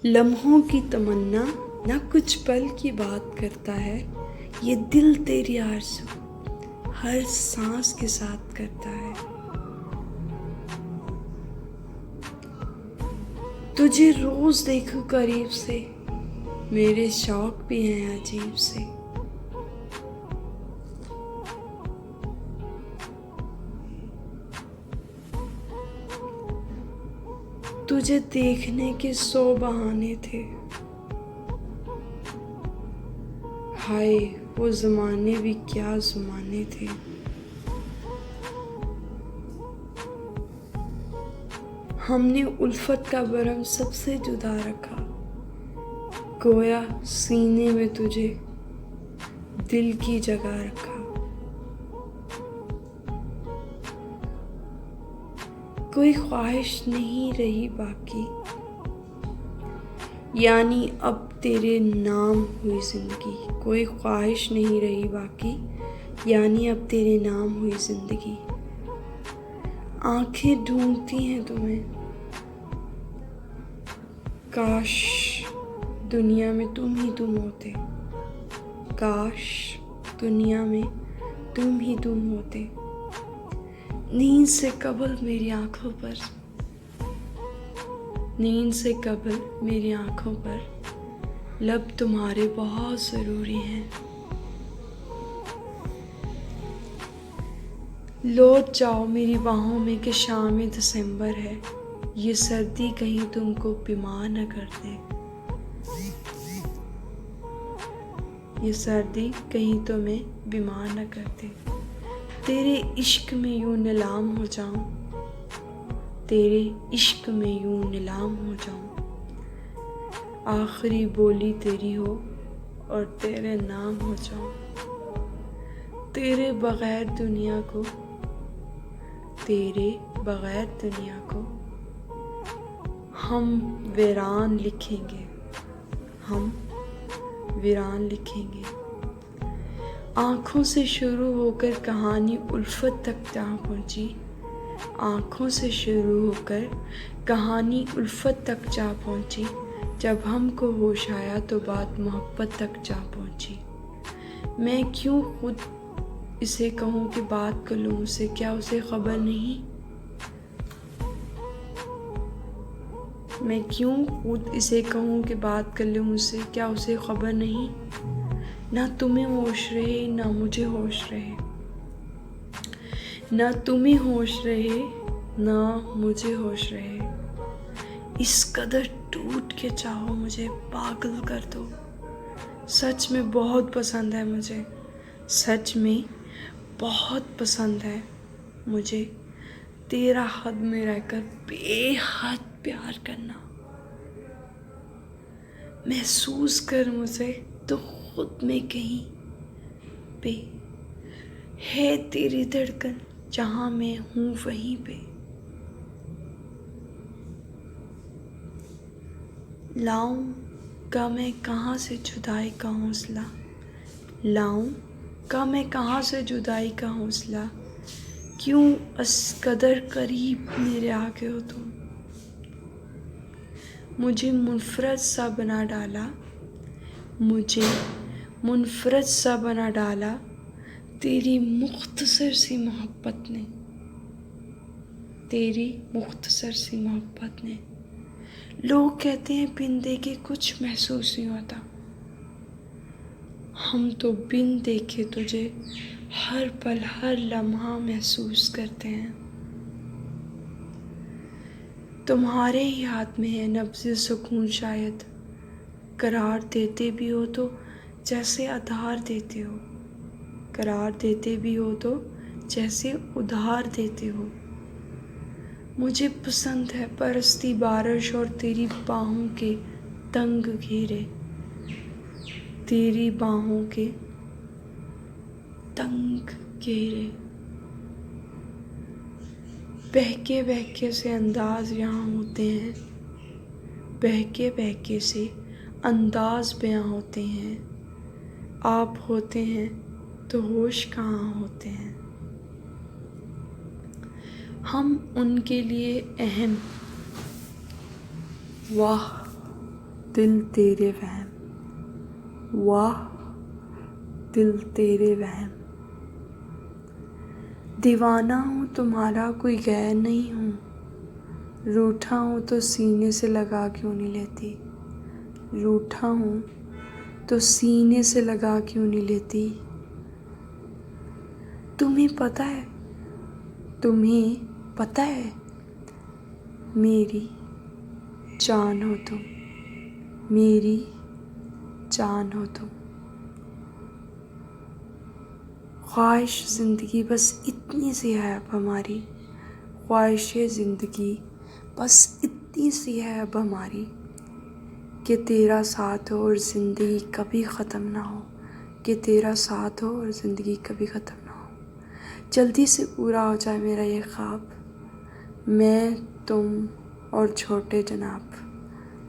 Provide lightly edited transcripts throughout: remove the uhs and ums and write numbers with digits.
लम्हों की तमन्ना ना कुछ पल की बात करता है, ये दिल तेरी आरज़ू हर सांस के साथ करता है। तुझे रोज देखूं करीब से, मेरे शौक भी हैं अजीब से। तुझे देखने के 100 बहाने थे, हाय वो ज़माने भी क्या ज़माने थे। हमने उल्फत का भरम सबसे जुदा रखा, गोया सीने में तुझे दिल की जगह रखा। कोई ख्वाहिश नहीं रही बाकी, यानी अब तेरे नाम हुई जिंदगी। कोई ख्वाहिश नहीं रही बाकी, यानी अब तेरे नाम हुई जिंदगी। आंखें ढूंढती हैं तुम्हें, काश दुनिया में तुम ही तुम होते। काश दुनिया में तुम ही तुम होते। नींद से कबल मेरी आंखों पर, नींद से कबल मेरी आंखों पर लब तुम्हारे बहुत ज़रूरी हैं। लौट जाओ मेरी बाहों में कि शाम दिसंबर है, ये सर्दी कहीं तुमको बीमार न कर दे। ये सर्दी कहीं तुम्हें बीमार न कर दे। तेरे इश्क में यूं नीलाम हो जाऊं, तेरे इश्क में यूं नीलाम हो जाऊं। आखिरी बोली तेरी हो और तेरे नाम हो जाऊं। तेरे बगैर दुनिया को, तेरे बगैर दुनिया को हम वीरान लिखेंगे, हम वीरान लिखेंगे। आँखों से शुरू होकर कहानी उल्फत तक जहाँ पहुँची, आँखों से शुरू होकर कहानी उल्फत तक जा पहुँची। जब हमको होश आया तो बात मोहब्बत तक जा पहुँची। मैं क्यों खुद इसे कहूँ कि बात कर लूँ उसे, क्या उसे खबर नहीं? मैं क्यों खुद इसे कहूँ कि बात कर लूँ उससे, क्या उसे खबर नहीं? ना तुम्हें होश रहे ना मुझे होश रहे, ना तुम्हें होश रहे ना मुझे होश रहे। इस कदर टूट के चाहो मुझे, पागल कर दो। सच में बहुत पसंद है मुझे, सच में बहुत पसंद है मुझे तेरा हद में रहकर बेहद प्यार करना। महसूस कर मुझे तो खुद में कहीं पे है तेरी धड़कन, जहाँ मैं हूँ वहीं पे। लाऊं का मैं कहाँ से जुदाई का हौसला, लाऊं का मैं कहाँ से जुदाई का हौसला। क्यों इस कदर करीब मेरे आगे हो तुम, मुझे मुनफरद सा बना डाला, मुझे मुनफरद सा बना डाला तेरी मुख्तसर सी मोहब्बत ने, तेरी मुख्तसर सी मोहब्बत ने। लोग कहते हैं बिन देखे कुछ महसूस नहीं होता, हम तो बिन देखे तुझे हर पल हर लम्हा महसूस करते हैं। तुम्हारे ही हाथ में है नब्ज़े सुकून, शायद करार देते भी हो तो जैसे आधार देते हो, करार देते भी हो तो जैसे उधार देते हो। मुझे पसंद है बरसती बारिश और तेरी बाहों के तंग घेरे, तेरी बाहों के तंग घेरे। बहके बहके से अंदाज यहाँ होते हैं, बहके बहके से अंदाज बयां होते हैं। आप होते हैं तो होश कहाँ होते हैं। हम उनके लिए अहम, वाह दिल तेरे वहम, वाह दिल तेरे वहम। दीवाना हूँ तुम्हारा कोई गैर नहीं हूँ, रूठा हूँ तो सीने से लगा क्यों नहीं लेती, रूठा हूँ तो सीने से लगा क्यों नहीं लेती। तुम्हें पता है मेरी जान हो तुम, मेरी जान हो तुम। ख्वाहिश ज़िंदगी बस इतनी सी है अब हमारी, ख्वाहिश ज़िंदगी बस इतनी सी है अब हमारी, कि तेरा साथ हो और ज़िंदगी कभी ख़त्म ना हो, कि तेरा साथ हो और ज़िंदगी कभी ख़त्म ना हो। जल्दी से पूरा हो जाए मेरा ये ख्वाब, मैं तुम और छोटे जनाब,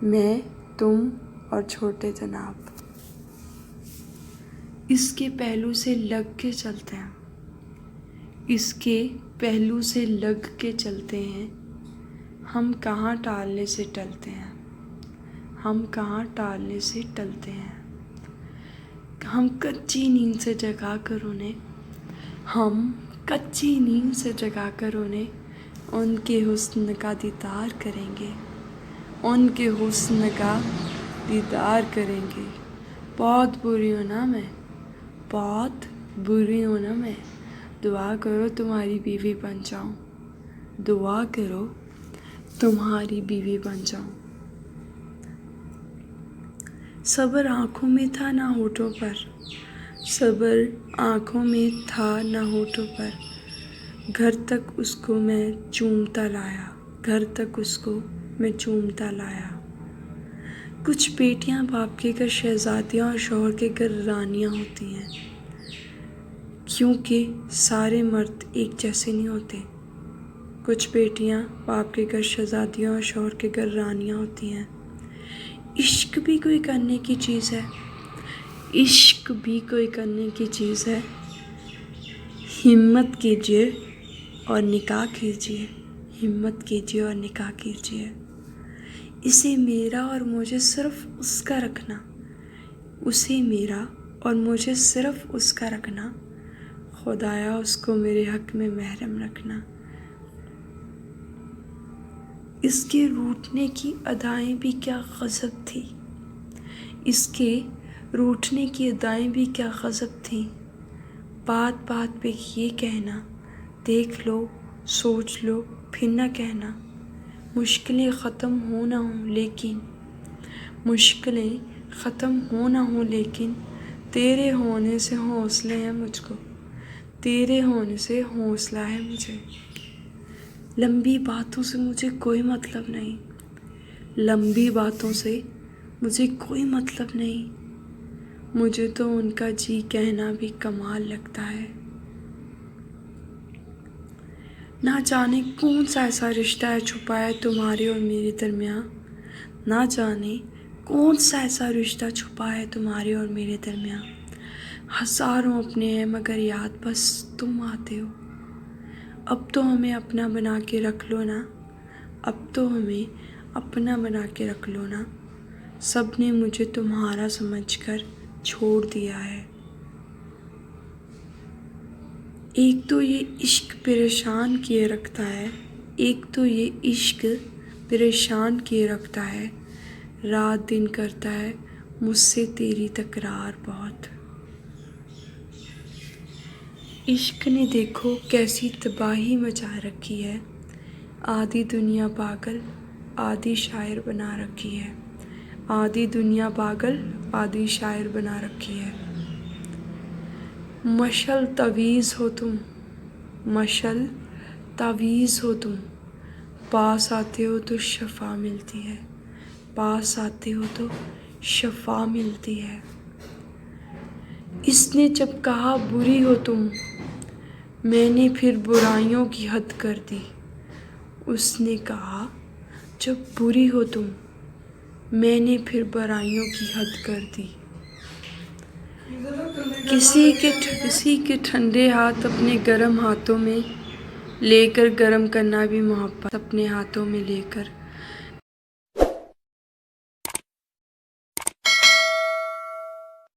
मैं तुम और छोटे जनाब। इसके पहलू से लग के चलते हैं, इसके पहलू से लग के चलते हैं, हम कहाँ टालने से टलते हैं, हम कहाँ टालने से टलते हैं। हम कच्ची नींद से जगा कर उन्हें, हम कच्ची नींद से जगा कर उन्हें उनके हुस्न का दीदार करेंगे, उनके हुस्न का दीदार करेंगे। बहुत बुरी हूँ ना मैं, बहुत बुरी हूँ ना मैं, दुआ करो तुम्हारी बीवी बन जाऊँ, दुआ करो तुम्हारी बीवी बन जाऊँ। सब्र आँखों में था ना होठों पर, सब्र आँखों में था ना होठों पर, घर तक उसको मैं चूमता लाया, घर तक उसको मैं चूमता लाया। कुछ बेटियां बाप के घर शहजादियाँ और शौहर के घर रानियाँ होती हैं, क्योंकि सारे मर्द एक जैसे नहीं होते। कुछ बेटियां बाप के घर शहजादियाँ और शौहर के घर रानियाँ होती हैं। इश्क भी कोई करने की चीज़ है, इश्क भी कोई करने की चीज़ है। हिम्मत कीजिए और निकाह कीजिए, हिम्मत कीजिए और निकाह कीजिए। इसे मेरा और मुझे सिर्फ उसका रखना, उसे मेरा और मुझे सिर्फ उसका रखना, खुदाया उसको मेरे हक में महरम रखना। इसके रूठने की अदाएं भी क्या गज़ब थी, इसके रूठने की अदाएं भी क्या गज़ब थी। बात बात पे ये कहना, देख लो सोच लो फिर ना कहना। मुश्किलें ख़त्म हो ना हो लेकिन, मुश्किलें ख़त्म हो ना हो लेकिन, तेरे होने से हौसले हैं मुझको, तेरे होने से हौसला है मुझे। लंबी बातों से मुझे कोई मतलब नहीं, लंबी बातों से मुझे कोई मतलब नहीं, मुझे तो उनका जी कहना भी कमाल लगता है। ना जाने कौन सा ऐसा रिश्ता है छुपा है तुम्हारे और मेरे दरमियाँ, ना जाने कौन सा ऐसा रिश्ता छुपा है तुम्हारे और मेरे दरमियाँ। हज़ारों अपने हैं मगर याद बस तुम आते हो। अब तो हमें अपना बना के रख लो ना, अब तो हमें अपना बना के रख लो ना। सब ने मुझे तुम्हारा समझकर छोड़ दिया है। एक तो ये इश्क परेशान किए रखता है, एक तो ये इश्क परेशान किए रखता है, रात दिन करता है मुझसे तेरी तकरार बहुत। इश्क ने देखो कैसी तबाही मचा रखी है, आधी दुनिया पागल आधी शायर बना रखी है, आधी दुनिया पागल आधी शायर बना रखी है। मशल तवीज़ हो तुम, मशल तवीज़ हो तुम, पास आते हो तो शफ़ा मिलती है, पास आते हो तो शफ़ा मिलती है। इसने जब कहा बुरी हो तुम, मैंने फिर बुराइयों की हद कर दी। उसने कहा जब बुरी हो तुम, मैंने फिर बुराइयों की हद कर दी। किसी के ठंडे हाथ अपने गर्म हाथों में लेकर, गर्म करना भी मोहब्बत अपने हाथों में लेकर